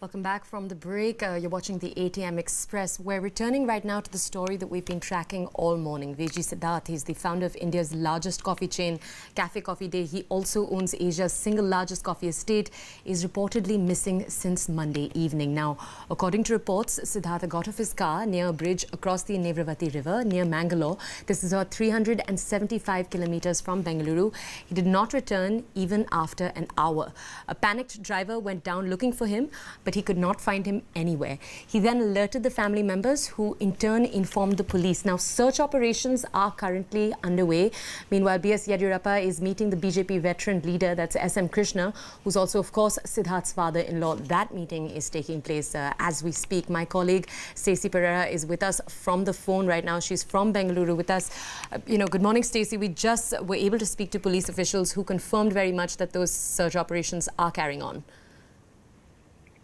Welcome back from the break. You're watching the ATM Express. We're returning right now to the story that we've been tracking all morning. Siucide, he's the founder of India's largest coffee chain, Caffe Coffee Day. He also owns Asia's single largest coffee estate, is reportedly missing since Monday evening. Now, according to reports, Siddhartha got off his car near a bridge across the Nevravati River near Mangalore. This is about 375 kilometers from Bengaluru. He did not return even after an hour. A panicked driver went down looking for him, but he could not find him anywhere. He then alerted the family members, who in turn informed the police. Now, search operations are currently underway. Meanwhile, B.S. Yediyurappa is meeting the BJP veteran leader, that's S.M. Krishna, who's also, of course, Siddharth's father-in-law. That meeting is taking place as we speak. My colleague, Stacey Pereira, is with us from the phone right now. She's from Bengaluru with us. Good morning, Stacey. We just were able to speak to police officials who confirmed very much that those search operations are carrying on.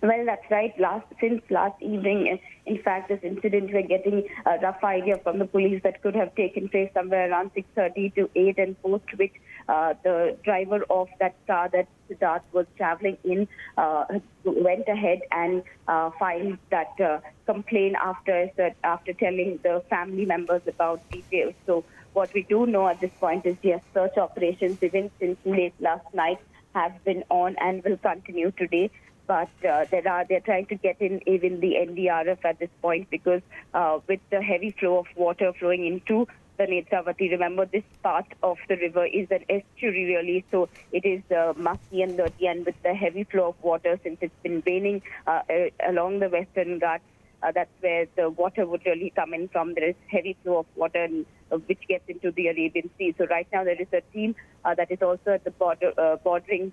Well, that's right. Since last evening, in fact, this incident, we're getting a rough idea from the police that could have taken place somewhere around 6:30 to 8, and post which the driver of that car that Siddharth was traveling in went ahead and filed that complaint after telling the family members about details. So what we do know at this point is, yes, search operations even since late last night have been on and will continue today. But they're trying to get in even the NDRF at this point, because with the heavy flow of water flowing into the Netravati, remember this part of the river is an estuary really, so it is mucky and dirty, and with the heavy flow of water, since it's been raining along the Western Ghats, that's where the water would really come in from. There is heavy flow of water which gets into the Arabian Sea. So right now there is a team that is also at the border, bordering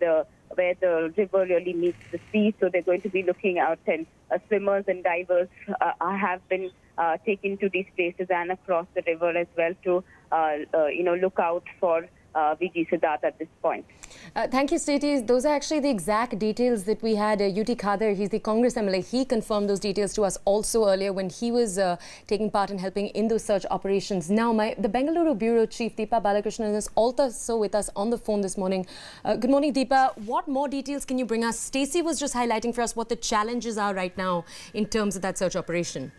where the river really meets the sea. So they're going to be looking out, and swimmers and divers have been taken to these places and across the river as well to look out for VG Siddharth at this point. Thank you, Stacey. Those are actually the exact details that we had. UT Khader, he's the Congress MLA. He confirmed those details to us also earlier when he was taking part in helping in those search operations. Now, the Bengaluru Bureau Chief, Deepa Balakrishnan, is also with us on the phone this morning. Good morning, Deepa. What more details can you bring us? Stacey was just highlighting for us what the challenges are right now in terms of that search operation.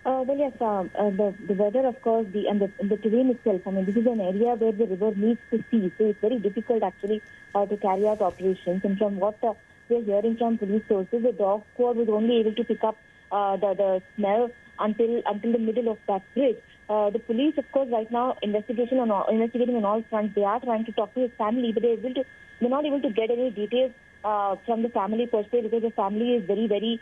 Well, yes, the weather, of course, the terrain itself. I mean, this is an area where the river meets the sea, so it's very difficult actually to carry out operations. And from what we're hearing from police sources, the dog squad was only able to pick up the smell until the middle of that bridge. The police, of course, right now investigating on all fronts. They are trying to talk to his family, but they're not able to get any details from the family per se, because the family is very, very,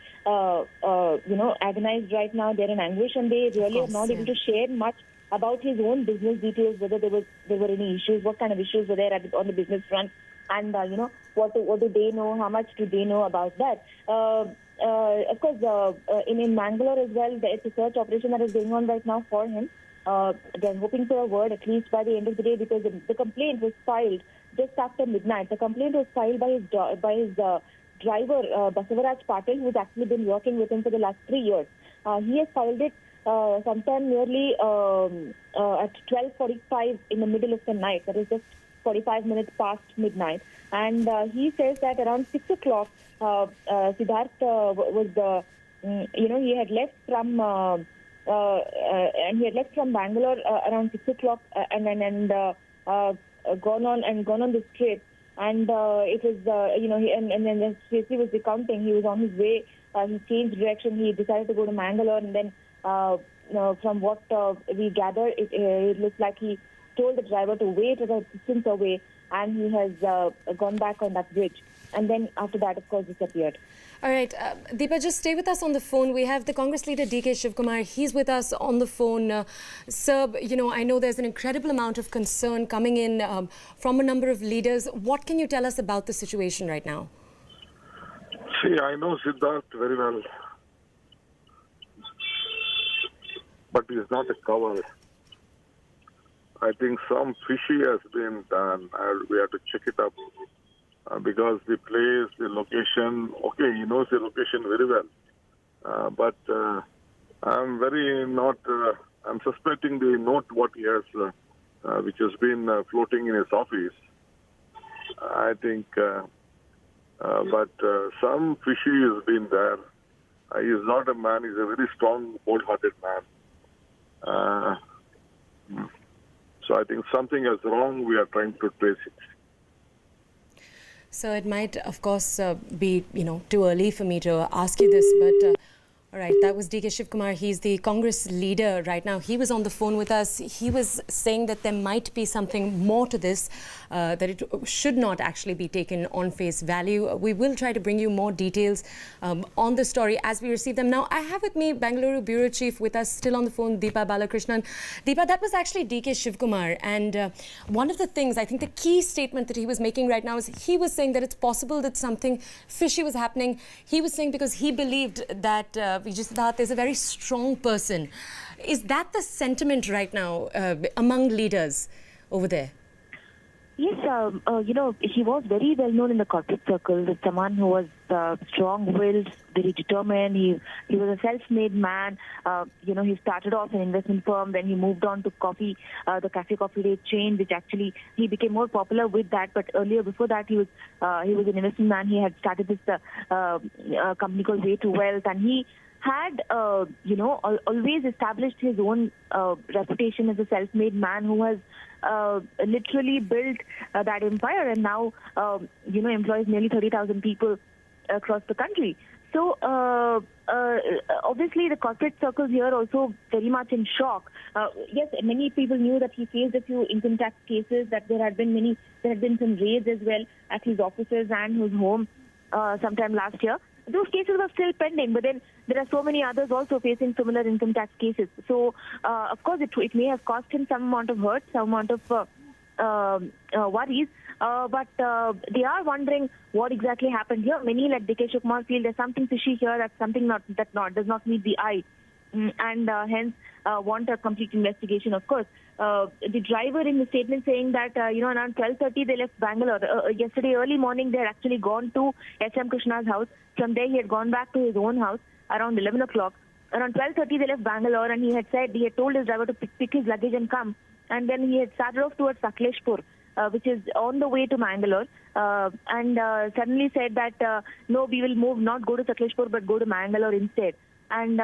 agonized right now. They're in anguish, and they really are not able to share much about his own business details, whether there were any issues, what kind of issues were there on the business front, and what do they know, how much do they know about that. Of course, in Mangalore as well, it's a search operation that is going on right now for him. They're hoping for a word at least by the end of the day, because the complaint was filed just after midnight. The complaint was filed by his driver, Basavaraj Patil, who's actually been working with him for the last 3 years. He has filed it sometime nearly at 12:45 in the middle of the night. That is just 45 minutes past midnight. And he says that around 6 o'clock, Siddharth was, he had left from Bangalore around 6 o'clock and gone on the trip, and it was and then Stacey was recounting, he was on his way, he changed direction, he decided to go to Mangalore, and then from what we gather, it looks like he told the driver to wait at a distance away, and he has gone back on that bridge, and then after that, of course, disappeared. All right, Deepa, just stay with us on the phone. We have the Congress leader, DK Shivkumar. He's with us on the phone. Sir, I know there's an incredible amount of concern coming in from a number of leaders. What can you tell us about the situation right now? See, I know Siddharth very well, but he's not a cover. I think some fishy has been done. We have to check it up. Because the place, the location, okay, he knows the location very well. But I'm I'm suspecting the note what he has, which has been floating in his office. I think But some fishy has been there. He is not a man. He's a very strong, wholehearted man. So I think something is wrong. We are trying to trace it. So it might, of course, be, too early for me to ask you this, but all right, that was DK Shivkumar. He's the Congress leader right now. He was on the phone with us. He was saying that there might be something more to this, that it should not actually be taken on face value. We will try to bring you more details on the story as we receive them. Now, I have with me Bengaluru Bureau Chief with us, still on the phone, Deepa Balakrishnan. Deepa, that was actually DK Shivkumar. And one of the things, I think the key statement that he was making right now is he was saying that it's possible that something fishy was happening. He was saying because he believed that Siucide is a very strong person. Is that the sentiment right now among leaders over there? Yes, he was very well known in the corporate circles as someone who was strong-willed, very determined. He was a self-made man. He started off an investment firm, then he moved on to coffee, the Caffe Coffee Day chain, which actually he became more popular with that. But earlier, before that, he was an investment man. He had started this company called Way to Wealth, and he had, always established his own reputation as a self-made man who has literally built that empire and now, employs nearly 30,000 people across the country. So, obviously, the corporate circles here also very much in shock. Yes, many people knew that he faced a few income tax cases, that there had been some raids as well at his offices and his home sometime last year. Those cases were still pending, but then there are so many others also facing similar income tax cases. So, of course, it may have caused him some amount of hurt, some amount of worries. But they are wondering what exactly happened here. Many, like DK Shivkumar, feel there's something fishy here, that's something that does not meet the eye, and hence want a complete investigation. Of course, the driver in the statement saying that around 12:30 they left Bangalore. Yesterday early morning they had actually gone to S.M. Krishna's house. From there he had gone back to his own house around 11 o'clock. Around 12:30 they left Bangalore, and he had told his driver to pick his luggage and come. And then he had started off towards Sakleshpur, which is on the way to Mangalore, and suddenly said that, no, we will move, not go to Sakleshpur, but go to Mangalore instead. And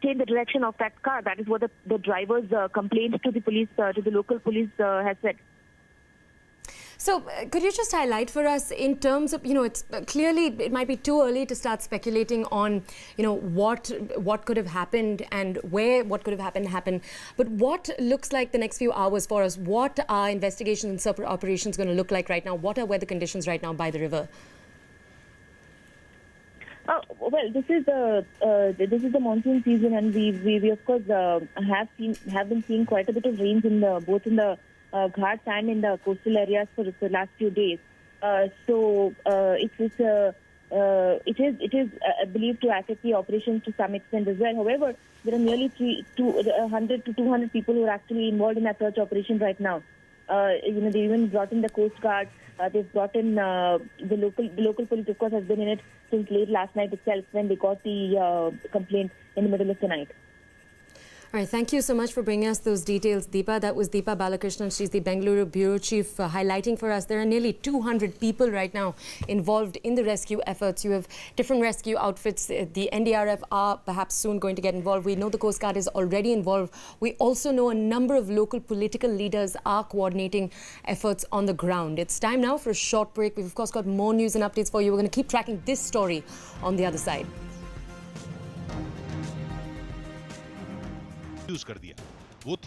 change the direction of that car. That is what the driver's complaint to the police, to the local police has said. So could you just highlight for us in terms of, it's clearly it might be too early to start speculating on, what could have happened and where what could have happened. But what looks like the next few hours for us? What are investigations and separate operations going to look like right now? What are weather conditions right now by the river? Well, this is the monsoon season, and we of course have been seeing quite a bit of rains both in the ghats and in the coastal areas for the last few days. So it is believed to affect the operations to some extent as well. However, there are nearly 100 to 200 people who are actually involved in that search operation right now. They even brought in the Coast Guard. They've brought in the local police, of course, has been in it since late last night itself when they got the complaint in the middle of the night. All right, thank you so much for bringing us those details, Deepa. That was Deepa Balakrishnan. She's the Bengaluru Bureau Chief, highlighting for us there are nearly 200 people right now involved in the rescue efforts. You have different rescue outfits. The NDRF are perhaps soon going to get involved. We know the Coast Guard is already involved. We also know a number of local political leaders are coordinating efforts on the ground. It's time now for a short break. We've, of course, got more news and updates for you. We're going to keep tracking this story on the other side. Use कर दिया वो थी